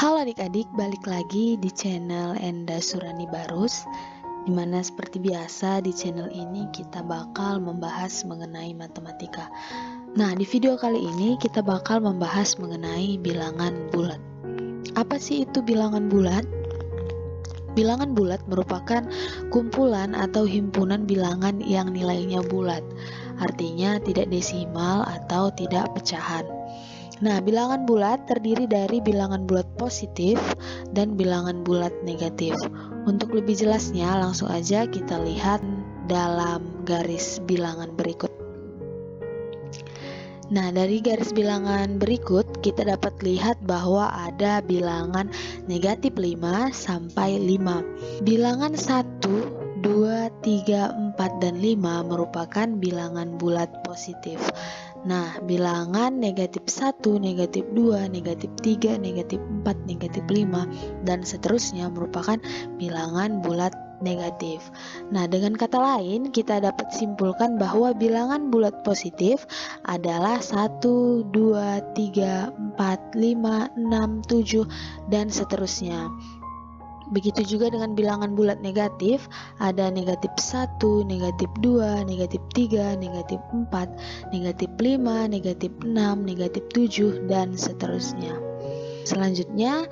Halo adik-adik, balik lagi di channel Enda Surani Barus, dimana seperti biasa di channel ini kita bakal membahas mengenai matematika. Nah, di video kali ini kita bakal membahas mengenai bilangan bulat. Apa sih itu bilangan bulat? Bilangan bulat merupakan kumpulan atau himpunan bilangan yang nilainya bulat, artinya tidak desimal atau tidak pecahan. Nah, bilangan bulat terdiri dari bilangan bulat positif dan bilangan bulat negatif. Untuk lebih jelasnya, langsung aja kita lihat dalam garis bilangan berikut. Nah, dari garis bilangan berikut kita dapat lihat bahwa ada bilangan negatif 5 sampai 5. Bilangan 1, 2, 3, 4, dan 5 merupakan bilangan bulat positif. Nah, bilangan negatif 1, negatif 2, negatif 3, negatif 4, negatif 5, dan seterusnya merupakan bilangan bulat negatif. Nah, dengan kata lain, kita dapat simpulkan bahwa bilangan bulat positif adalah 1, 2, 3, 4, 5, 6, 7, dan seterusnya. Begitu juga dengan bilangan bulat negatif, ada negatif 1, negatif 2, negatif 3, negatif 4, negatif 5, negatif 6, negatif 7, dan seterusnya. Selanjutnya,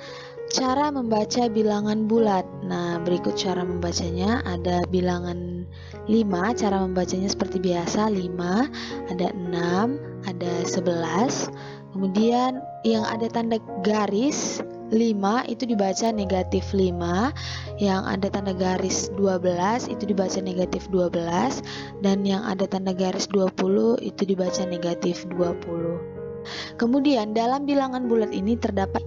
cara membaca bilangan bulat. Nah, berikut cara membacanya. Ada bilangan 5, cara membacanya seperti biasa, 5, ada 6, ada 11. Kemudian yang ada tanda garis 5 itu dibaca negatif 5, yang ada tanda garis 12 itu dibaca negatif 12, dan yang ada tanda garis 20 itu dibaca negatif 20. Kemudian dalam bilangan bulat ini terdapat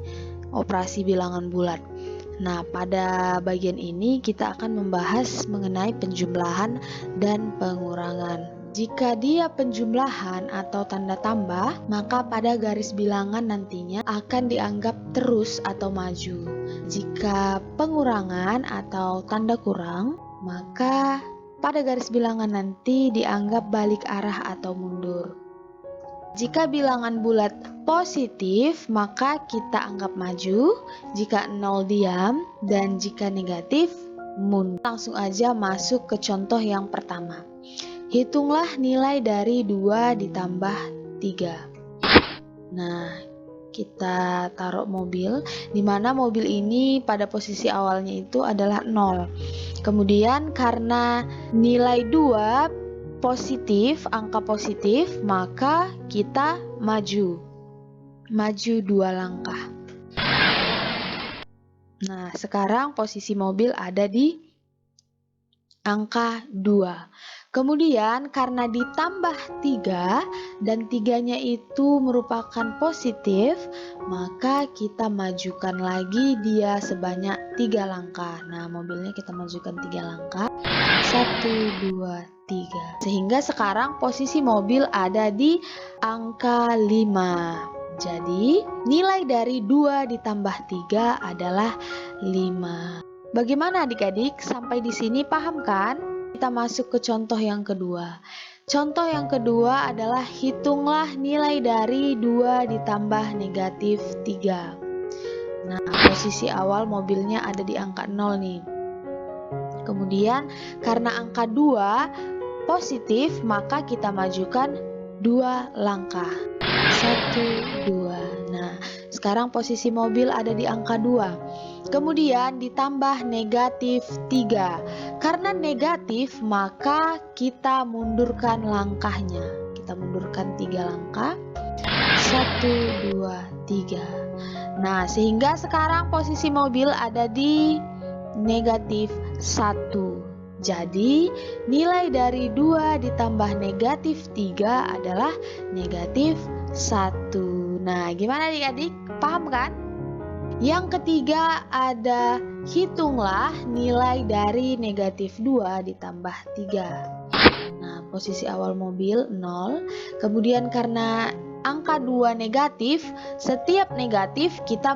operasi bilangan bulat. Nah, pada bagian ini kita akan membahas mengenai penjumlahan dan pengurangan. Jika dia penjumlahan atau tanda tambah, maka pada garis bilangan nantinya akan dianggap terus atau maju. Jika pengurangan atau tanda kurang, maka pada garis bilangan nanti dianggap balik arah atau mundur. Jika bilangan bulat positif, maka kita anggap maju. Jika 0 diam, dan jika negatif mundur. Langsung aja masuk ke contoh yang pertama. Hitunglah nilai dari 2 ditambah 3. Nah, kita taruh mobil, di mana mobil ini pada posisi awalnya itu adalah 0. Kemudian karena nilai 2 positif, angka positif, maka kita maju 2 langkah. Nah, sekarang posisi mobil ada di angka 2. Kemudian karena ditambah 3 dan 3-nya itu merupakan positif, maka kita majukan lagi dia sebanyak 3 langkah. Nah, mobilnya kita majukan 3 langkah. 1, 2, 3. Sehingga sekarang posisi mobil ada di angka 5. Jadi, nilai dari 2 ditambah 3 adalah 5. Bagaimana adik-adik? Sampai di sini paham kan? Kita masuk ke contoh yang kedua. Contoh yang kedua adalah hitunglah nilai dari 2 ditambah negatif 3. Nah, posisi awal mobilnya ada di angka 0 nih. Kemudian karena angka 2 positif, maka kita majukan 2 langkah. 1, 2. Nah, sekarang posisi mobil ada di angka 2. Kemudian ditambah negatif 3. Karena negatif, maka kita mundurkan langkahnya. Kita mundurkan 3 langkah. 1, 2, 3. Nah, sehingga sekarang posisi mobil ada di negatif 1. Jadi, nilai dari 2 ditambah negatif 3 adalah negatif 1. Nah, gimana adik-adik? Paham kan? Yang ketiga ada hitunglah nilai dari negatif 2 ditambah 3. Nah, posisi awal mobil 0. Kemudian karena angka 2 negatif, setiap negatif kita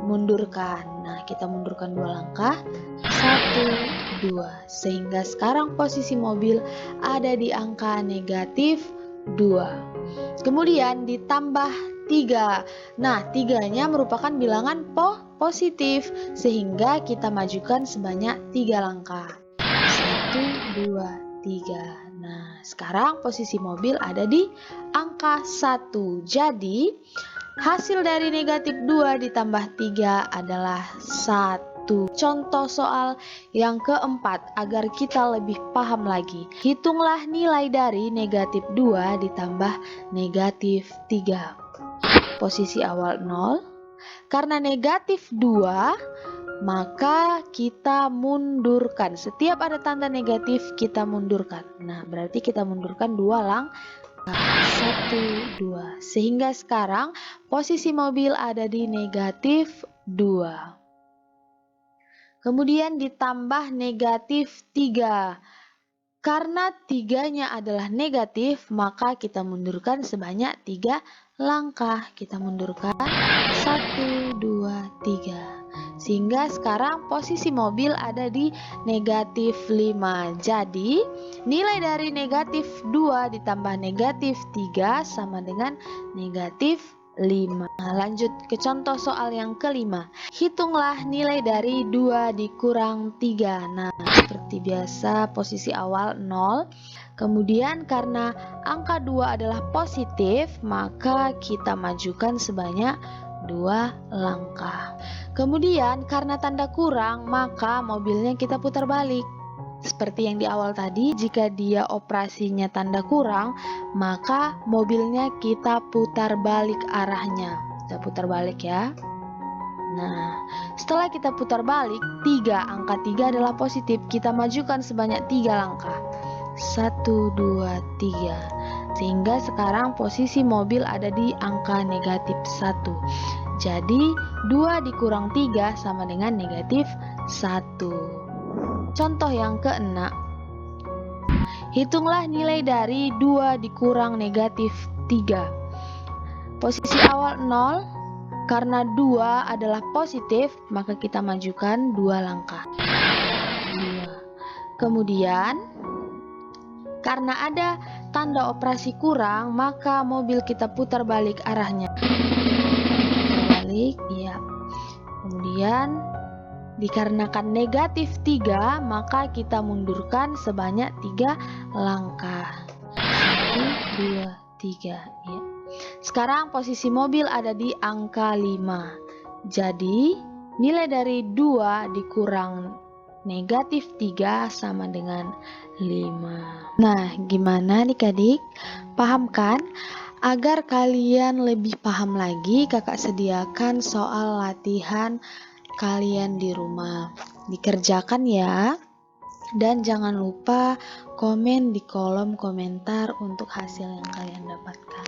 mundurkan. Nah, kita mundurkan 2 langkah. 1, 2. Sehingga sekarang posisi mobil ada di angka negatif 2. Kemudian ditambah 3. Nah, 3-nya merupakan bilangan positif, sehingga kita majukan sebanyak 3 langkah. 1, 2, 3. Nah, sekarang posisi mobil ada di angka 1. Jadi, hasil dari negatif 2 ditambah 3 adalah 1. Contoh soal yang keempat agar kita lebih paham lagi. Hitunglah nilai dari negatif 2 ditambah negatif 3. Posisi awal 0. Karena negatif 2, maka kita mundurkan. Setiap ada tanda negatif, kita mundurkan. Nah, berarti kita mundurkan 2 langkah. 1, 2. Sehingga sekarang posisi mobil ada di negatif 2. Kemudian ditambah negatif 3. Karena 3-nya adalah negatif, maka kita mundurkan sebanyak 3 langkah. Kita mundurkan 1, 2, 3. Sehingga sekarang posisi mobil ada di negatif 5. Jadi, nilai dari negatif 2 ditambah negatif 3 sama dengan negatif 5. Lanjut ke contoh soal yang kelima. Hitunglah nilai dari 2 dikurang 3. Nah, seperti biasa posisi awal 0. Kemudian karena angka 2 adalah positif, maka kita majukan sebanyak 2 langkah. Kemudian karena tanda kurang, maka mobilnya kita putar balik. Seperti yang di awal tadi, jika dia operasinya tanda kurang, maka mobilnya kita putar balik arahnya. Kita putar balik ya. Nah, setelah kita putar balik, angka 3 adalah positif. Kita majukan sebanyak 3 langkah. 1, 2, 3. Sehingga sekarang posisi mobil ada di angka negatif 1. Jadi, 2 dikurang 3 sama dengan negatif 1. Contoh yang keenam. Hitunglah nilai dari 2 dikurang negatif 3. Posisi awal 0. Karena 2 adalah positif, maka kita majukan 2 langkah. 2. Kemudian, karena ada tanda operasi kurang, maka mobil kita putar balik arahnya. Putar balik, ya. Kemudian, dikarenakan negatif 3, maka kita mundurkan sebanyak 3 langkah. 1, 2, 3. Ya. Sekarang posisi mobil ada di angka 5. Jadi, nilai dari 2 dikurang negatif 3 sama dengan 5. Nah, gimana adik-adik? Paham kan? Agar kalian lebih paham lagi, kakak sediakan soal latihan kalian di rumah. Dikerjakan ya. Dan jangan lupa komen di kolom komentar untuk hasil yang kalian dapatkan.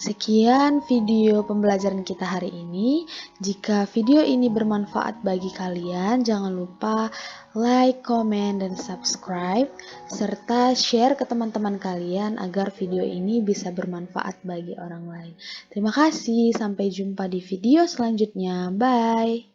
Sekian video pembelajaran kita hari ini. Jika video ini bermanfaat bagi kalian, jangan lupa like, komen, dan subscribe, serta share ke teman-teman kalian agar video ini bisa bermanfaat bagi orang lain. Terima kasih, sampai jumpa di video selanjutnya. Bye!